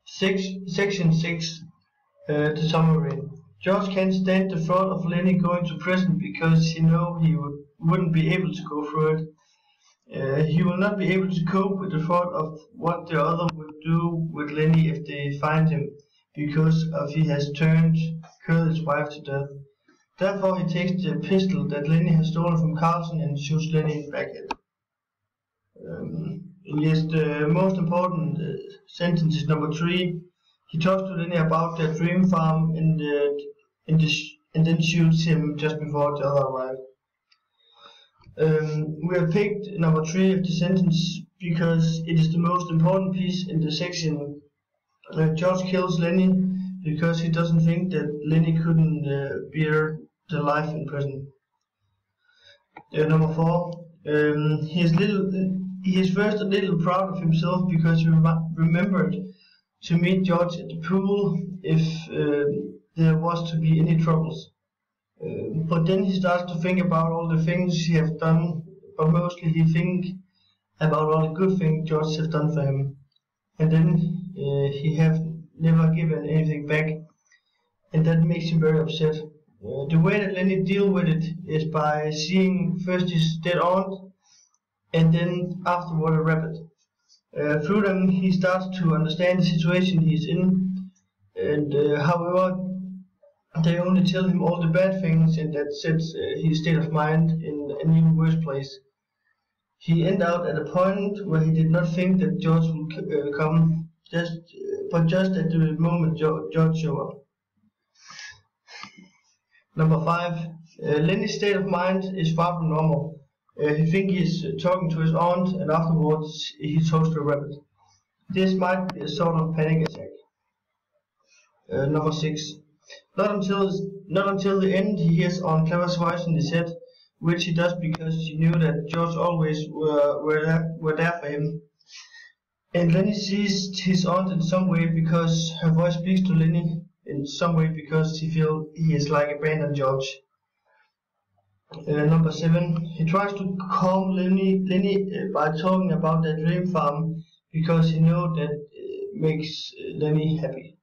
Section 6, the summary. George can't stand the thought of Lenny going to prison because he knows he wouldn't be able to go through it. He will not be able to cope with the thought of what the other would do with Lenny if they find him, because he has killed his wife to death. Therefore, he takes the pistol that Lenny has stolen from Carlson and shoots Lenny in the back head. Yes, the most important sentence is number 3. He talks to Lenny about their dream farm and then shoots him just before the other arrive. We have picked number 3 of the sentence because it is the most important piece in the section. George kills Lenny because he doesn't think that Lenny couldn't bear the life in prison. Number 4. He is first a little proud of himself because he remembered to meet George at the pool if there was to be any troubles. But then he starts to think about all the things he has done, but mostly he thinks about all the good things George has done for him. And then he have never given anything back, and that makes him very upset. The way that Lenny deals with it is by seeing first his dead aunt and then afterward a rabbit. Through them he starts to understand the situation he is in, and however they only tell him all the bad things, and that sets his state of mind in an even worse place. He ends out at a point where he did not think that George would come, but just at the moment George showed up. Number 5. Lenny's state of mind is far from normal. He thinks he's talking to his aunt, and afterwards he talks to a rabbit. This might be a sort of panic attack. Number 6. Not until the end he hears Aunt Clara's voice in his head, which he does because she knew that George always were there for him. And Lenny sees his aunt in some way because her voice speaks to Lenny, in some way because he feels he is like abandoned George. Number 7. He tries to calm Lenny by talking about their dream farm because he knows that it makes Lenny happy.